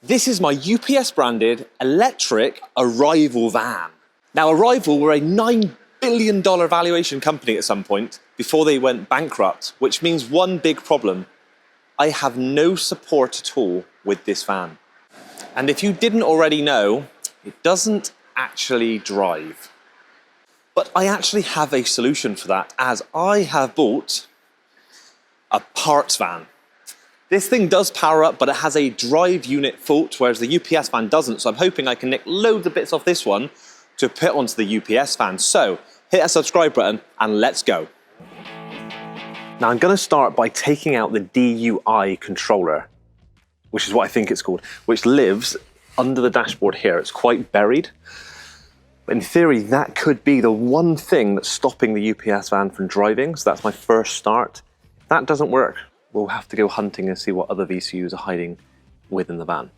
This is my UPS branded electric Arrival van. Now Arrival were a $9 billion valuation company at some point before they went bankrupt, which means one big problem. I have no support at all with this van. And if you didn't already know, it doesn't actually drive. But I actually have a solution for that, as I have bought a parts van. This thing does power up, but it has a drive unit fault, whereas the UPS van doesn't. So I'm hoping I can nick loads of bits off this one to put onto the UPS van. So hit that subscribe button and let's go. Now I'm going to start by taking out the DUI controller, which is what I think it's called, which lives under the dashboard here. It's quite buried. In theory, that could be the one thing that's stopping the UPS van from driving. So that's my first start. If that doesn't work, we'll have to go hunting and see what other VCUs are hiding within the van.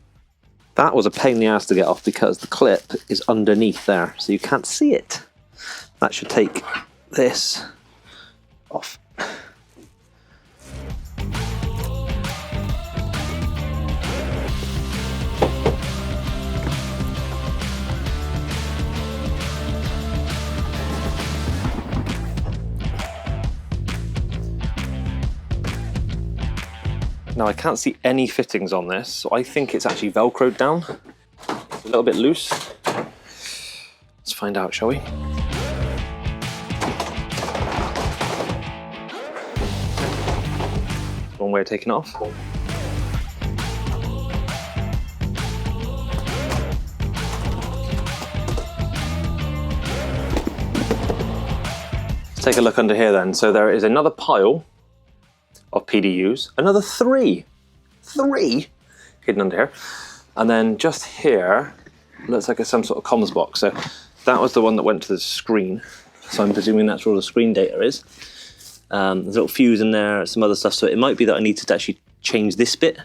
That was a pain in the ass to get off because the clip is underneath there, so you can't see it. That should take this off. Now I can't see any fittings on this, so I think it's actually Velcroed down. It's a little bit loose. Let's find out, shall we? One way of taking it off. Let's take a look under here then. So there is another pile of PDUs, another three hidden under here, and then just here looks like it's some sort of comms box. So that was the one that went to the screen, so I'm presuming that's where all the screen data is. There's a little fuse in there, some other stuff, so it might be that I need to actually change this bit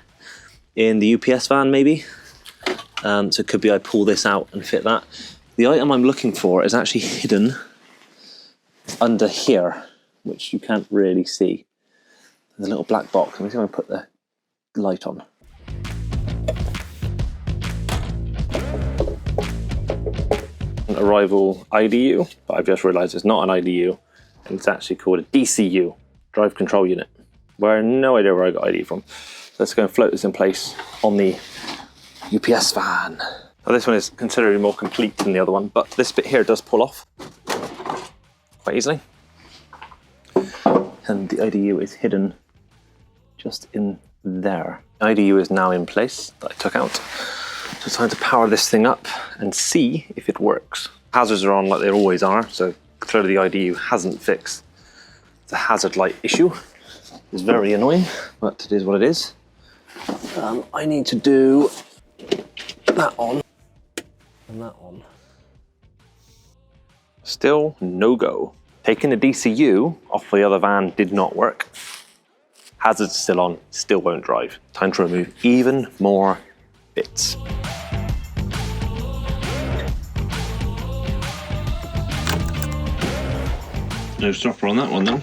in the UPS van maybe. So it could be I pull this out and fit that. The item I'm looking for is actually hidden under here, which you can't really see. There's a little black box. Let me see if I can put the light on. An Arrival IDU, but I've just realised it's not an IDU, and it's actually called a DCU, Drive Control Unit, where I have no idea where I got ID from. So let's go and float this in place on the UPS van. Now this one is considerably more complete than the other one, but this bit here does pull off quite easily. And the IDU is hidden just in there. The IDU is now in place that I took out. So it's time to power this thing up and see if it works. Hazards are on like they always are, so clearly the IDU hasn't fixed the hazard light issue. It's very annoying, but it is what it is. I need to do that on and that on. Still no go. Taking the DCU off the other van did not work. Hazard's still on, still won't drive. Time to remove even more bits. No stopper on that one though.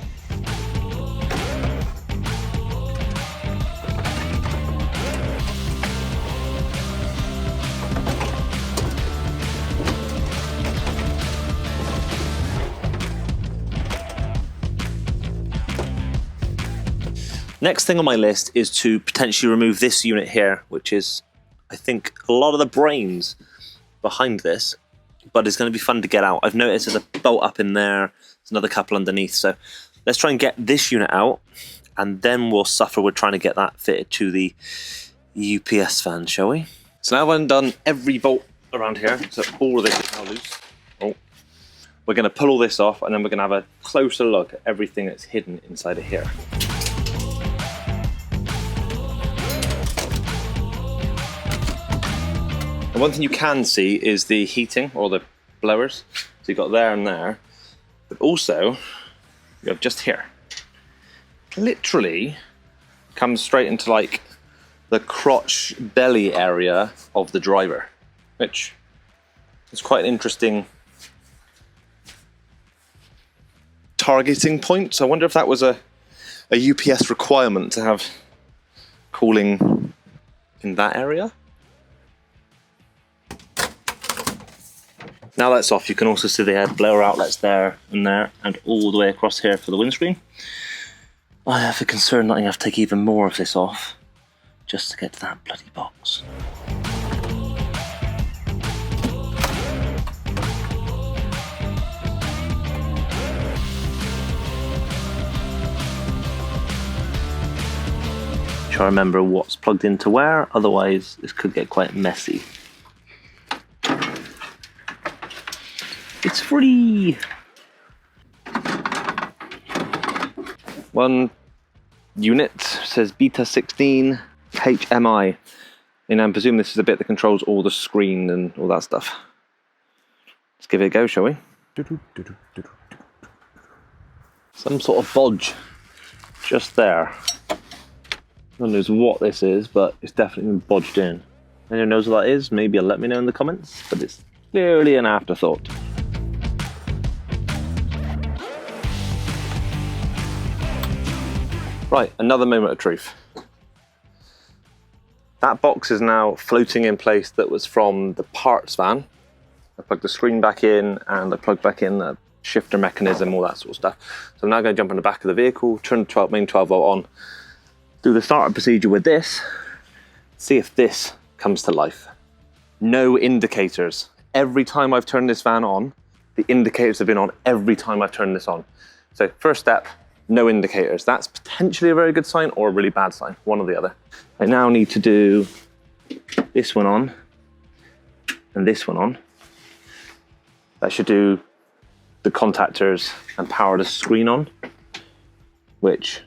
Next thing on my list is to potentially remove this unit here, which is, I think, a lot of the brains behind this, but it's going to be fun to get out. I've noticed there's a bolt up in there, there's another couple underneath, so let's try and get this unit out, and then we'll suffer with trying to get that fitted to the UPS van, shall we? So now I've undone every bolt around here, so all of this is now loose. Oh. We're going to pull all this off, and then we're going to have a closer look at everything that's hidden inside of here. And one thing you can see is the heating, or the blowers. So you've got there and there, but also you have just here. Literally comes straight into like the crotch belly area of the driver, which is quite an interesting targeting point. So I wonder if that was a UPS requirement to have cooling in that area. Now that's off, you can also see they had blower outlets there, and all the way across here for the windscreen. I have a concern that I have to take even more of this off just to get to that bloody box. Try to remember what's plugged into where, otherwise this could get quite messy. It's free! One unit says Beta 16 HMI, and I'm presuming this is the bit that controls all the screen and all that stuff. Let's give it a go, shall we? Some sort of bodge just there. No one knows what this is, but it's definitely been bodged in. Anyone knows what that is? Maybe let me know in the comments, but it's clearly an afterthought. Right, another moment of truth. That box is now floating in place that was from the parts van. I plugged the screen back in and I plugged back in the shifter mechanism, all that sort of stuff. So I'm now going to jump on the back of the vehicle, turn the main 12 volt on, do the startup procedure with this, see if this comes to life. No indicators. Every time I've turned this van on, the indicators have been on every time I've turned this on. So first step, no indicators. That's potentially a very good sign or a really bad sign, one or the other. I now need to do this one on and this one on. That should do the contactors and power the screen on, which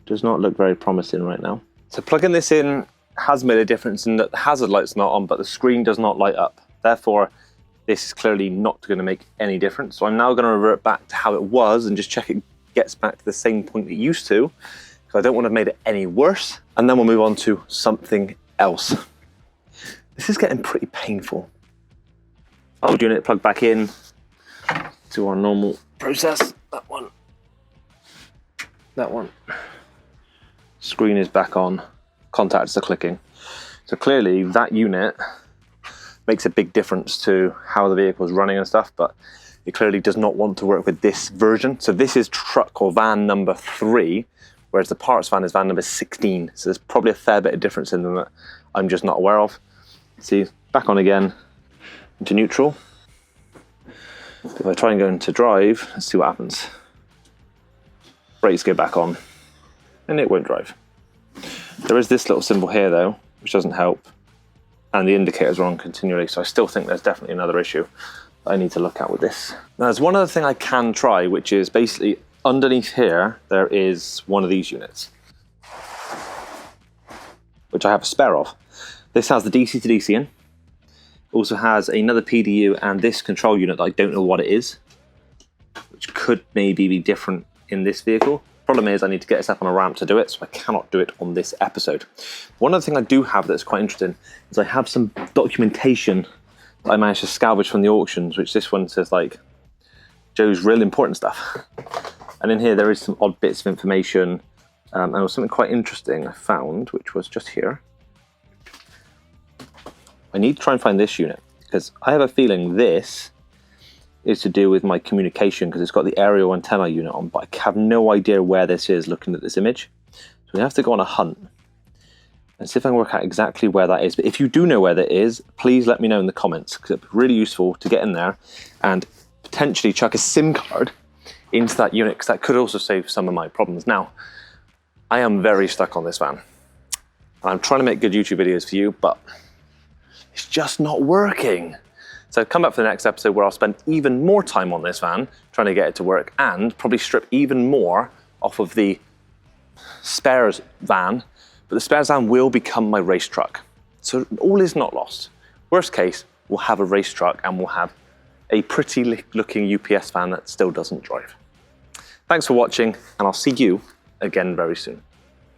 does not look very promising right now. So plugging this in has made a difference in that the hazard light's not on, but the screen does not light up. Therefore, this is clearly not going to make any difference. So I'm now going to revert back to how it was and just check it gets back to the same point it used to, because I don't want to have made it any worse. And then we'll move on to something else. This is getting pretty painful. Old unit plugged back in to our normal process. That one. That one. Screen is back on. Contacts are clicking. So clearly that unit makes a big difference to how the vehicle is running and stuff, but it clearly does not want to work with this version. So this is truck or van number 3, whereas the parts van is van number 16. So there's probably a fair bit of difference in them that I'm just not aware of. See, back on again, into neutral. If I try and go into drive, let's see what happens. Brakes go back on, and it won't drive. There is this little symbol here though, which doesn't help, and the indicators are on continually, so I still think there's definitely another issue I need to look at with this. Now there's one other thing I can try, which is basically underneath here, there is one of these units, which I have a spare of. This has the DC to DC in, also has another PDU and this control unit that I don't know what it is, which could maybe be different in this vehicle. Problem is I need to get this up on a ramp to do it, so I cannot do it on this episode. One other thing I do have that's quite interesting is I have some documentation I managed to salvage from the auctions, which this one says like Joe's real important stuff. And in here there is some odd bits of information, and there was something quite interesting I found, which was just here. I need to try and find this unit, because I have a feeling this is to do with my communication, because it's got the aerial antenna unit on, but I have no idea where this is looking at this image. So we have to go on a hunt and see if I can work out exactly where that is. But if you do know where that is, please let me know in the comments, because it'd be really useful to get in there and potentially chuck a SIM card into that unit, because that could also save some of my problems. Now, I am very stuck on this van, and I'm trying to make good YouTube videos for you, but it's just not working. So come back for the next episode where I'll spend even more time on this van, trying to get it to work, and probably strip even more off of the spares van. But the spares van will become my race truck. So all is not lost. Worst case, we'll have a race truck and we'll have a pretty looking UPS van that still doesn't drive. Thanks for watching, and I'll see you again very soon.